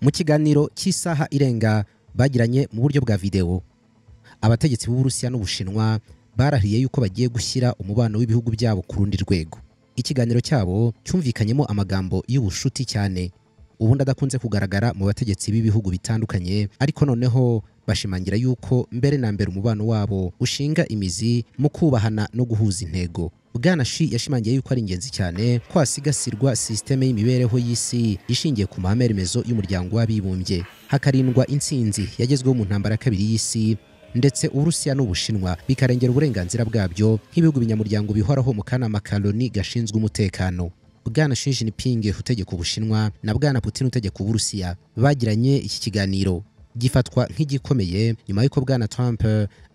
Mu kiganiro cy'isaha irenga bagiranye mu buryo bwa video, abategetsi b'Uburusiya n'Ubushinwa barahiriye yuko bagiye gushyira umubano w'ibihugu byabo ku rundi rwego. Ikiganiro cyabo cyumvikanyemo amagambo y'ubushuti cyane, ubundi adakunze kugaragara mu bategetsi b'ibihugu bitandukanye, ariko noneho bashimangira yuko mbere na mbere umubano wabo ushinga imizi mu kubahana no guhuza intego. Bwana Xi yashimangiye yuko ari ingenzi cyane ko hasigasirwa systeme y'imibereho y'isi ishingiye ku mahame remezo y'umuryango w'abibumbye, hakarindwa intsinzi yagezweho mu ntambara ya kabiri y'isi, ndetse Uburusiya n'Ubushinwa bikarengera uburenganzira bwabyo nk'ibihugu binyamuryango bihoraho mu kanama ka Loni gashinzwe umutekano. Bwana Xi Jinping utegeka Ubushinwa na Bwana Putin utegeka Uburusiya bagiranye iki kiganiro gifatwa nk'igikomeye nyuma y'uko Bwana Trump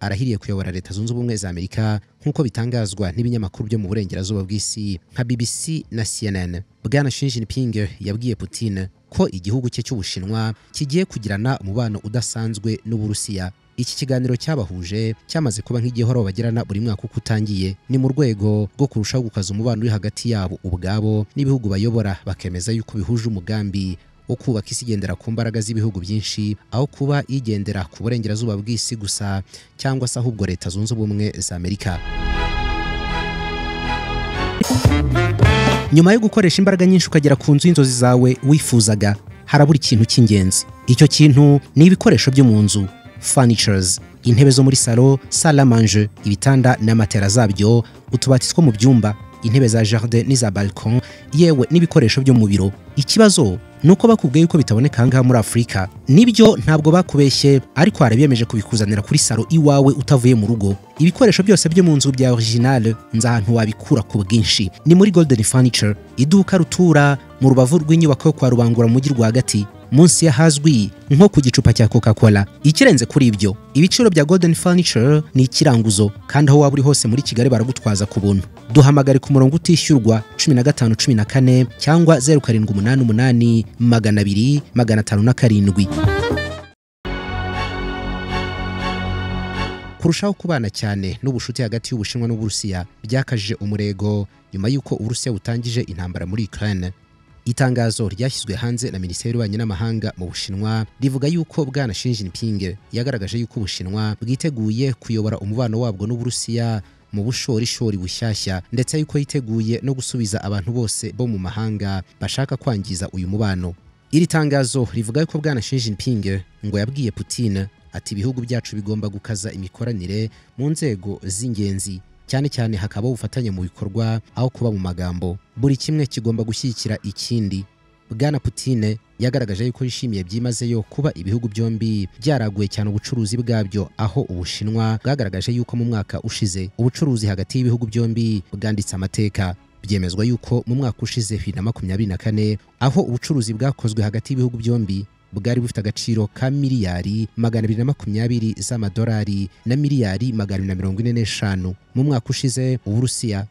arahiriye kuyobora Leta Zunze Ubumwe za Amerika nk'uko bitangazwa n'ibinyamakuru byo mu burengerazuba bw'isi nka BBC na CNN. Bwana Xi Jinping yabwiye Putin ko igihugu cye cy'Ubushinwa kigiye kugirana umubano udasanzwe n'Uburusiya. Iki kiganiro cyabahuje cyamaze kuba nk'igihoro bagirana buri mwaka uko utangiye, ni mu rwego rwo kurushaho gukaza umubano uri hagati yabo ubwabo n'ibihugu bayobora, bakemeza yuko bihuje umugambi wo kubaka isi igendera ku mbaraga z'ibihugu byinshi aho kuba igendera ku burengerazuba bw'isi gusa, cyangwa se ahubwo Leta Zunze Ubumwe za Amerika. Nyuma yo gukoresha imbaraga nyinshi ukagera ku nzu y'inzozi zawe wifuzaga, harabura ikintu cy'ingenzi. Icyo kintu ni ibikoresho byo mu nzu, furnitures, intebe zo muri salo, salle à manger, ibitanda n'amatera zabyo, utubati two mu byumba, intebe za jardin n'iza balcon, yewe n'ibikoresho byo mu biro. Ikibazo nuko bakubwiye yuko bitaboneka hanga muri Afrika. Nibyo ntabwo bakubeshye, ariko harabiyemeje kubikuzanira kuri salo iwawe utavuye mu rugo. Ibikoresho byose byo mu nzu bya original nza ahantu wabikura ku bwinshi ni muri Golden Furniture, iduka rutura mu rubavu rw'inyubako yo kwa Rubangura mu mujyi rwagati, munsi y'ahazwi nko ku gicupa cya Coca-Cola. Ikirenze kuri ibyo, ibiciro bya Golden Furniture ni ikiranguzo, kandi aho waba uri hose muri Kigali baragutwaza ku buntu. Duhamagare ku murongo utishyurwa 1514 cyangwa 0788 200 507. Kurushaho kubana cyane n'ubushuti hagati y'Ubushinwa n'Uburusiya byakajije umurego nyuma y'uko Uburusiya butangije intambara muri Ukraine. Itangazo ryashyizwe hanze na Minisiteri y'Ububanyi n'Amahanga mu Bushinwa rivuga yuko Bwana Xi Jinping yagaragaje yuko Ubushinwa bwiteguye kuyobora umubano wabwo n'Uburusiya mu bushorishori bushyashya, ndetse yuko yiteguye no gusubiza abantu bose bo mu mahanga bashaka kwangiza uyu mubano. Iri tangazo rivuga yuko Bwana Xi Jinping ngo yabwiye Putin ati ibihugu byacu bigomba gukaza imikoranire mu nzego z'ingenzi, cyane cyane hakaba ubufatanye mu bikorwa aho kuba mu magambo. Buri kimwe kigomba gushyigikira ikindi. Bwana Putin yagaragaje yuko yishimiye byimazeyo kuba ibihugu byombi byaraguye cyane ubucuruzi bwabyo, aho Ubushinwa bwagaragaje yuko mu mwaka ushize ubucuruzi hagati y'ibihugu byombi bwanditse amateka. Byemezwa yuko mu mwaka ushize 2024 aho ubucuruzi bwakozwe hagati y'ibihugu byombi bwari bufite agaciro ka miliyari 220 z'amadolari na miliyari 245. Mu mwaka ushize Uburusiya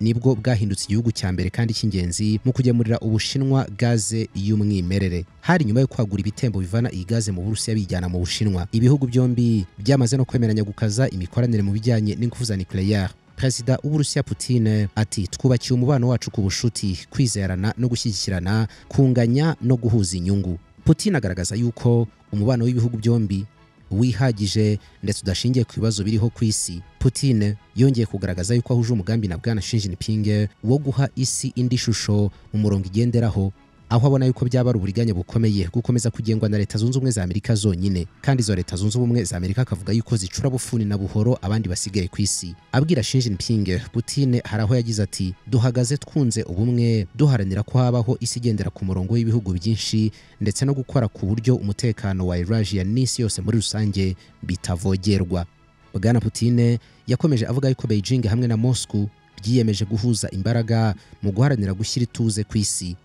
nibwo bwahindutse igihugu cya mbere kandi cy'ingenzi mu kugemurira Ubushinwa gaze y'umwimerere. Hari nyuma yo kwagura ibitembo bivana iyi gaze mu Burusiya bijyana mu Bushinwa, ibihugu byombi byamaze no kwemeranya gukaza imikoranire mu bijyanye n'ingufu za nucleaire. Perezida w'Uburusiya Putin ati twubakiye umubano wacu ku bushuti, kwizerana no gushyigikirana, kunganya no guhuza inyungu. Putin agaragaza yuko umubano w'ibihugu byombi wihagije ndetse udashingiye ku bibazo biriho ku isi. Putin yongeye kugaragaza yuko ahuje umugambi na Bwana Xi Jinping wo guha isi indi shusho mu murongo igenderaho, aho abona yuko byaba ari uburiganya bukomeye gukomeza kugengwa na Leta Zunze Ubumwe za Amerika zonyine, kandi izo Leta Zunze Ubumwe za Amerika akavuga yuko zicura bufuni na buhoro abandi basigaye ku isi. Abwira Xi Jinping, Putin hari aho yagize ati duhagaze twunze ubumwe duharanira ko habaho isi igendera ku murongo w'ibihugu byinshi, ndetse no gukora ku buryo umutekano wa Eurasia n'isi yose muri rusange bitavogerwa. Bwana Putin yakomeje avuga yuko Beijing hamwe na Moscow byiyemeje guhuza imbaraga mu guharanira gushyira ituze ku isi.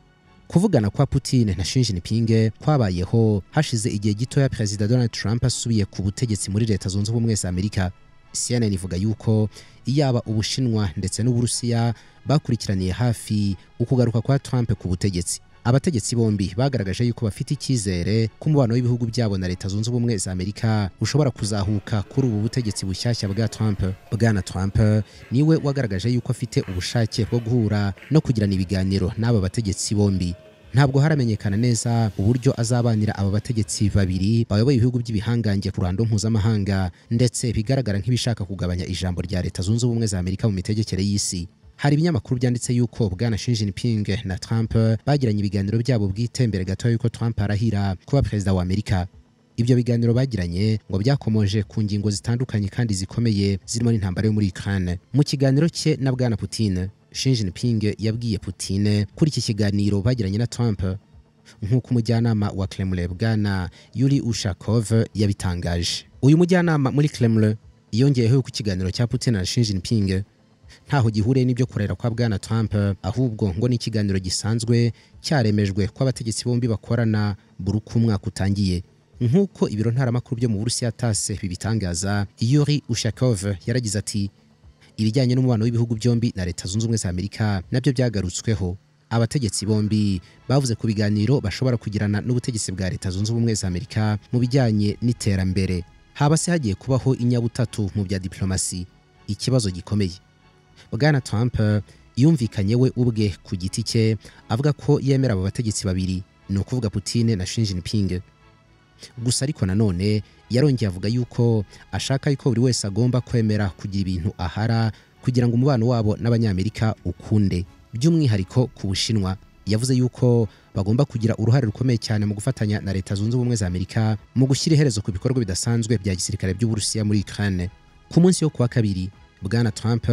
Kuvugana kwa Putin na Xi Jinping kwabayeho hashize igihe gito ya Perezida Donald Trump asubiye ku butegetsi muri Leta Zunze Ubumwe za Amerika. CNN ivuga yuko iyaba Ubushinwa ndetse n'Uburusiya bakurikiraniye hafi ukugaruka kwa Trump ku butegetsi. Abategetsi bombi bagaragaje yuko bafite icyizere ku mubano w'ibihugu byabo na Leta Zunze Ubumwe za Amerika ushobora kuzahuka kuri ubu butegetsi bushyashya bwa Trump. Bwana Trump niwe wagaragaje yuko afite ubushake bwo guhura no kugirana ibiganiro n'aba bategetsi bombi. ntabwo haramenyekana neza uburyo azabanira aba bategetsi babiri bayoboye ibihugu by'ibihangange ku ruhando mpuzamahanga, ndetse bigaragara nk'ibishaka kugabanya ijambo rya Leta Zunze Ubumwe za Amerika mu mitegekere y'isi. Hari ibinyamakuru byanditse yuko bwana Xi Jinping na Trump bagiranye ibiganiro byabo bwite mbere gato yuko Trump arahira kuba perezida wa Amerika. Ibyo biganiro bagiranye ngo byakomoje ku ngingo zitandukanye kandi zikomeye zirimo n'intambara yo muri Ukraine. Mu kiganiro cye na bwana Putin, Xi Jinping yabwiye Putin kuri iki kiganiro bagiranye na Trump nk'uko umujyanama wa Kremlin bwana Yuri Ushakov yabitangaje. Uyu mujyanama muri Kremlin yongeyeho ku kiganiro cya Putin na Xi Jinping ntaho gihuriye n'ibyo kurera kwa bwana Trump, ahubwo ngo ni ikiganiro gisanzwe cyaremejwe ko abategetsi bombi bakorana buri uko umwaka utangiye. Nk'uko ibiro ntaramakuru byo mu Burusiya TASS bibitangaza, Yuri Ushakov yaragize ati ibijyanye n'umubano w'ibihugu byombi na Leta Zunze Ubumwe za Amerika nabyo byagarutsweho. Abategetsi bombi bavuze ku biganiro bashobora kugirana n'ubutegetsi bwa Leta Zunze Ubumwe za Amerika mu bijyanye n'iterambere. Haba se hagiye kubaho inyabutatu mu bya diplomasi, ikibazo gikomeye. Bwana Trump yumvikanye we ubwe ku giti cye avuga ko yemera aba bategetsi babiri, ni ukuvuga Putin na Xi Jinping. Gusa ariko nanone yarongeye avuga yuko ashaka yuko buri wese agomba kwemera kugira ibintu ahara kugira ngo umubano wabo n'Abanyamerika ukunde. By'umwihariko ku Bushinwa, yavuze yuko bagomba kugira uruhare rukomeye cyane mu gufatanya na Leta Zunze Ubumwe za Amerika mu gushyira iherezo ku bikorwa bidasanzwe bya gisirikare by'Uburusiya muri Ukraine. Ku munsi wo kuwa kabiri, bwana Trump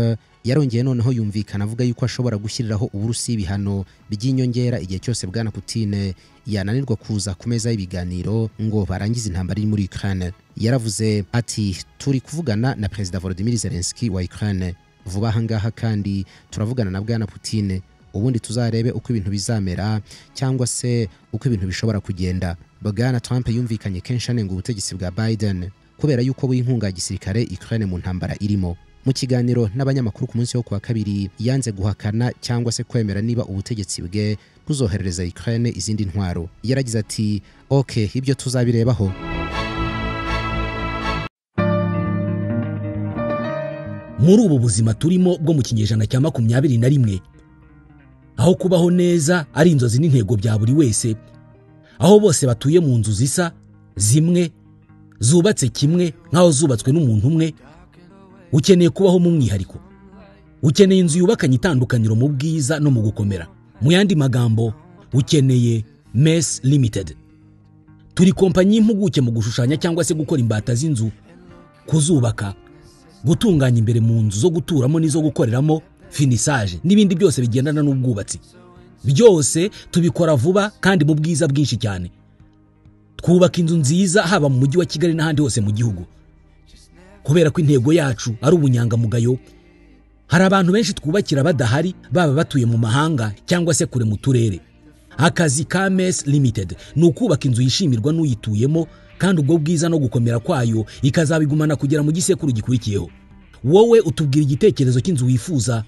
yarongeye noneho yumvikana avuga yuko ashobora gushyiriraho Uburusiya ibihano by'inyongera igihe cyose bwana Putin yananirwa kuza ku meza y'ibiganiro ngo barangize intambara iri muri Ukraine. Yaravuze ati turi kuvugana na Perezida Volodymyr Zelensky wa Ukraine vuba aha ngaha, kandi turavugana na bwana Putin, ubundi tuzarebe uko ibintu bizamera cyangwa se uko ibintu bishobora kugenda. Bwana Trump yumvikanye kenshi anenga ubutegetsi bwa Biden kubera yuko buha inkunga ya gisirikare Ukraine mu ntambara irimo. Mu kiganiro n'abanyamakuru ku munsi wo kuwa kabiri, yanze guhakana cyangwa se kwemera niba ubutegetsi bwe buzoherereza Ukraine izindi ntwaro. Yaragize ati okay, ibyo tuzabirebaho. Muri ubu buzima turimo bwo mu kinyejana cya 21, aho kubaho neza ari inzozi n'intego bya buri wese, aho bose batuye mu nzu zisa zimwe zubatse kimwe nkaho zubatswe n'umuntu umwe, ukeneye kubaho mu mwihariko. Ukeneye inzu yubakanye itandukaniro mu bwiza no mu gukomera. Mu yandi magambo, ukeneye Mess Limited. Turi kompanyi impuguke mu gushushanya cyangwa se gukora imbata z'inzu, kuzubaka, gutunganya imbere mu nzu zo guturamo n'izo gukoreramo, finissage n'ibindi byose bigendana n'ubwubatsi. Byose tubikora vuba kandi mu bwiza bwinshi cyane. Twubaka inzu nziza haba mu mujyi wa Kigali n'ahandi hose mu gihugu. Kubera ko intego yacu ari ubunyangamugayo, hari abantu benshi twubakira badahari, baba batuye mu mahanga cyangwa se kure mu turere. Akazi ka Mess Limited ni ukubaka inzu yishimirwa n'uyituyemo, kandi ubwo bwiza no gukomera kwayo ikazabigumana kugera mu gisekuru gikurikiyeho. Wowe utubwira igitekerezo cy'inzu wifuza,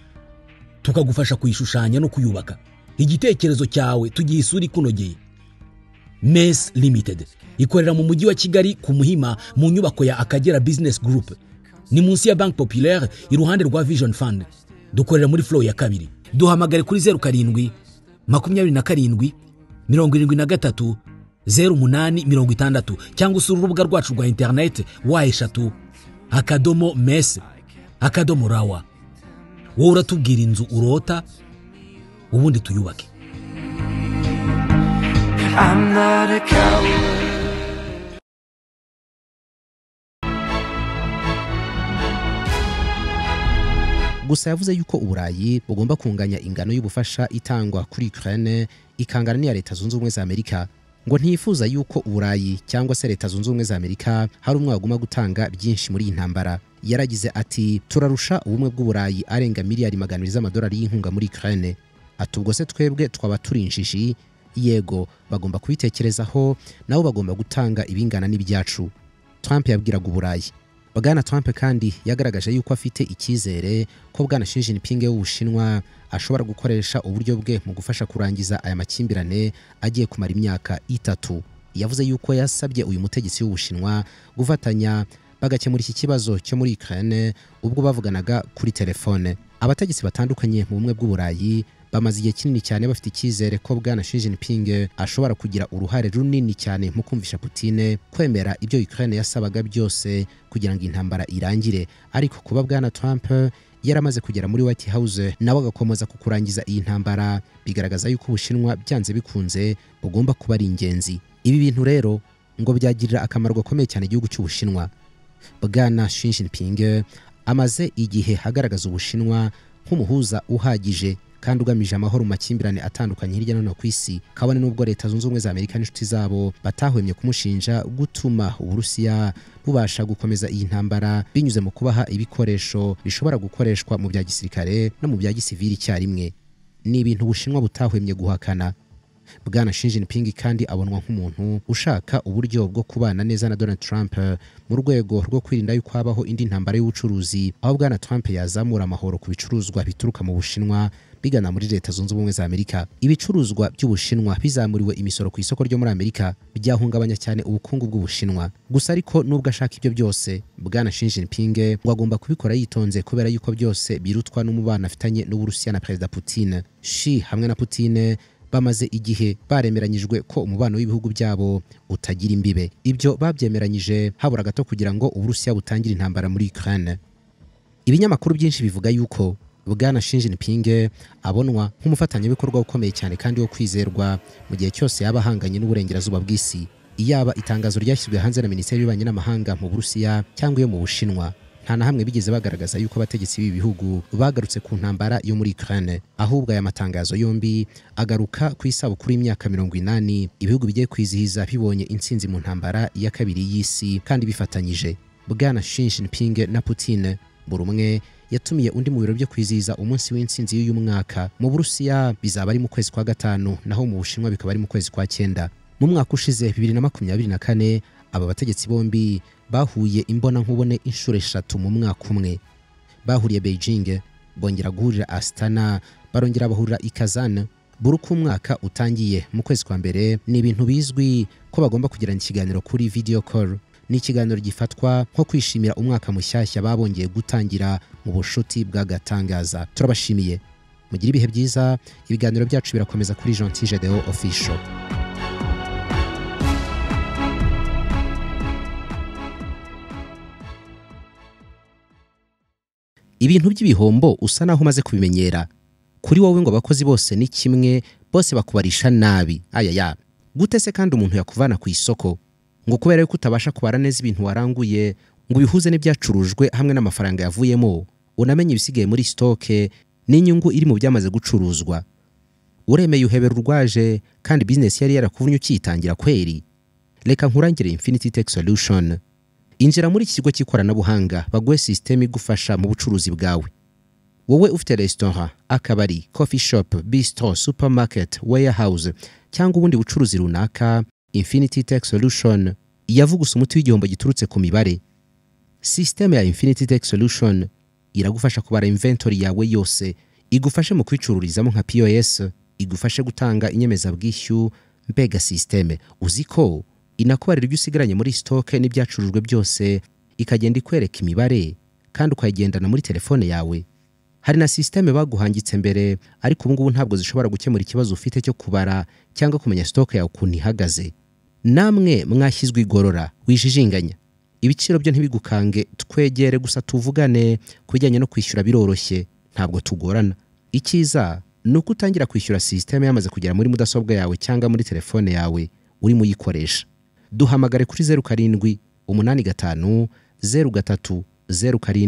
tukagufasha kuyishushanya no kuyubaka. Igitekerezo cyawe tugiye isura ikunogeye. Mess Limited ikorera mu mujyi wa Kigali ku Muhima mu nyubako ya Akagera Business Group, ni munsi ya Banque Populaire iruhande rwa Vision Fund. Dukorera muri floor ya 2. Duhamagare kuri 07 27 73 0860 cyangwa usura urubuga rwacu rwa internet wa@mess.rawa. Wowe uratubwira inzu urota, ubundi tuyubake. I'm not a coward. Gusa yavuze yuko Uburayi bugomba kunganya ingano y'ubufasha itangwa kuri Ukraine ikangana n'iya Leta Zunze Ubumwe za Amerika. Ngo ntiyifuza yuko Uburayi cyangwa se Leta Zunze Ubumwe za Amerika hari umwe waguma gutanga byinshi muri iyi ntambara. Yaragize ati turarusha ubumwe bw'Uburayi arenga miliyari 200 z'amadolari y'inkunga muri Ukraine. Atubwo se twebwe twaba turi injiji? Yego, bagomba kubitekerezaho, nabo bagomba gutanga ibingana n'ibyacu. Trump yabwiraga Uburayi. Bwana Trump kandi yagaragaje yuko afite icyizere ko bwana Xi Jinping w'Ubushinwa ashobora gukoresha uburyo bwe mu gufasha kurangiza aya makimbirane agiye kumara imyaka 3. Yavuze yuko yasabye uyu mutegetsi w'Ubushinwa gufatanya bagakemura iki kibazo cyo muri Ukraine ubwo bavuganaga kuri telefone. Abategetsi batandukanye mu bumwe bw'Uburayi bamaze igihe kinini cyane bafite icyizere ko bwana Xi Jinping ashobora kugira uruhare runini cyane mu kumvisha Putin kwemera ibyo Ukraine yasabaga byose kugira ngo intambara irangire. Ariko kuba bwana Trump yaramaze kugera muri White House nawe agakomeza kukurangiza iyi ntambara, bigaragaza yuko Ubushinwa byanze bikunze bugomba kuba ari ingenzi. Ibi bintu rero ngo byagirira akamaro gakomeye cyane igihugu cy'Ubushinwa. Bwana Xi Jinping amaze igihe hagaragaza Ubushinwa nk'umuhuza uhagije kandi ugamije amahoro mu makimbirane atandukanye hirya no hino ku isi, kabone n'ubwo Leta Zunze Ubumwe za Amerika n'inshuti zabo batahwemye kumushinja gutuma Uburusiya bubasha gukomeza iyi ntambara binyuze mu kubaha ibikoresho bishobora gukoreshwa mu bya gisirikare no mu bya gisivili icyarimwe. Ni ibintu Ubushinwa butahwemye guhakana. Bwana Xi Jinping kandi abonwa nk'umuntu ushaka uburyo bwo kubana neza na Donald Trump mu rwego rwo kwirinda yuko habaho indi ntambara y'ubucuruzi, aho bwana Trump yazamura amahoro ku bicuruzwa bituruka mu Bushinwa bigana muri Leta Zunze Ubumwe za Amerika. Ibicuruzwa by'Ubushinwa bizamuriwe imisoro ku isoko ryo muri Amerika byahungabanya cyane ubukungu bw'Ubushinwa. Gusa ariko nubwo ashaka ibyo byose, bwana Xi Jinping ngo agomba kubikora yitonze kubera yuko byose birutwa n'umubano afitanye n'Uburusiya na Perezida Putin. Xi hamwe na Putin bamaze igihe baremeranyijwe ko umubano w'ibihugu byabo utagira imbibe. Ibyo babyemeranyije habura gato kugira ngo Uburusiya butangire intambara muri Ukraine. Ibinyamakuru byinshi bivuga yuko bwana Xi Jinping abonwa nk'umufatanyabikorwa ukomeye cyane kandi wo kwizerwa mu gihe cyose yaba ahanganye n'uburengerazuba bw'isi, iyaba itangazo ryashyizwe hanze na Minisiteri y'Ububanyi n'Amahanga mu Burusiya cyangwa iyo mu Bushinwa. Nta na hamwe bigeze bagaragaza yuko abategetsi b'ibi bihugu bagarutse ku ntambara yo muri Ukraine, ahubwo aya matangazo yombi agaruka ku isabukuru y'imyaka 80 ibihugu bigiye kwizihiza bibonye intsinzi mu ntambara ya kabiri y'isi kandi bifatanyije. Bwana Xi Jinping na Putin buri umwe yatumiye undi mu biro byo kwizihiza umunsi w'intsinzi y'uyu mwaka. Mu Burusiya bizaba ari mu kwezi kwa gatanu, naho mu Bushinwa bikaba ari mu kwezi kwa 9. Mu mwaka ushize 2024 aba bategetsi bombi bahuye imbona nkubone inshuro 3 mu mwaka umwe. Bahuriye Beijing, bongera guhurira Astana, barongera bahurira i Kazan. Buri uko umwaka utangiye mu kwezi kwa mbere ni ibintu bizwi ko bagomba kugirana ikiganiro kuri video call. Ni ikiganiro gifatwa nko kwishimira umwaka mushyashya babongeye gutangira mu bushuti bw'agatangaza. Turabashimiye, mugira ibihe byiza. Ibiganiro byacu birakomeza kuri Gentil Gedeon Official. Ibintu by'ibihombo usa naho umaze kubimenyera. Kuri wowe ngo abakozi bose ni kimwe, bose bakubarisha nabi. Ayaya, gute se kandi umuntu yakuvana ku isoko ngo kubera yuko utabasha kubara neza ibintu waranguye ngo bihuze n'ibyacurujwe hamwe n'amafaranga yavuyemo, unamenye ibisigaye muri stoke n'inyungu iri mu byamaze gucuruzwa. Uremeye uhebera urwaje kandi business yari yarakuvunye ukitangira kweri. Reka nkurangire Infinity Tech Solution. Injira muri iki kigo cy'ikoranabuhanga baguhe system igufasha mu bucuruzi bwawe. Wowe ufite restaurant, akabari, coffee shop, bistro, supermarket, warehouse cyangwa ubundi bucuruzi runaka, Infinity Tech Solution yavugusa umuti w'igihombo giturutse ku mibare. System ya Infinity Tech Solution iragufasha kubara inventory yawe yose, igufashe mu kwicururizamo nka POS, igufashe gutanga inyemezabwishyu. Mbega system uziko inakubarira ibyo usigaranye muri stock n'ibyacurujwe byose, ikagenda ikwereka imibare kandi ukayigendana muri telefone yawe. Hari na system baguhangitse mbere, ariko ubu ngubu ntabwo zishobora gukemura ikibazo ufite cyo kubara cyangwa kumenya stock yawe ukuntu ihagaze. Namwe mwashyizwe igorora, wijijinganya. Ibiciro byo ntibigukange, twegere gusa tuvugane. Kubijyanye no kwishyura biroroshye, ntabwo tugorana. Ikiza nuko utangira kwishyura system yamaze kugera muri mudasobwa yawe cyangwa muri telefone yawe uri muyikoresha. Duhamagare kuri 0785 03 07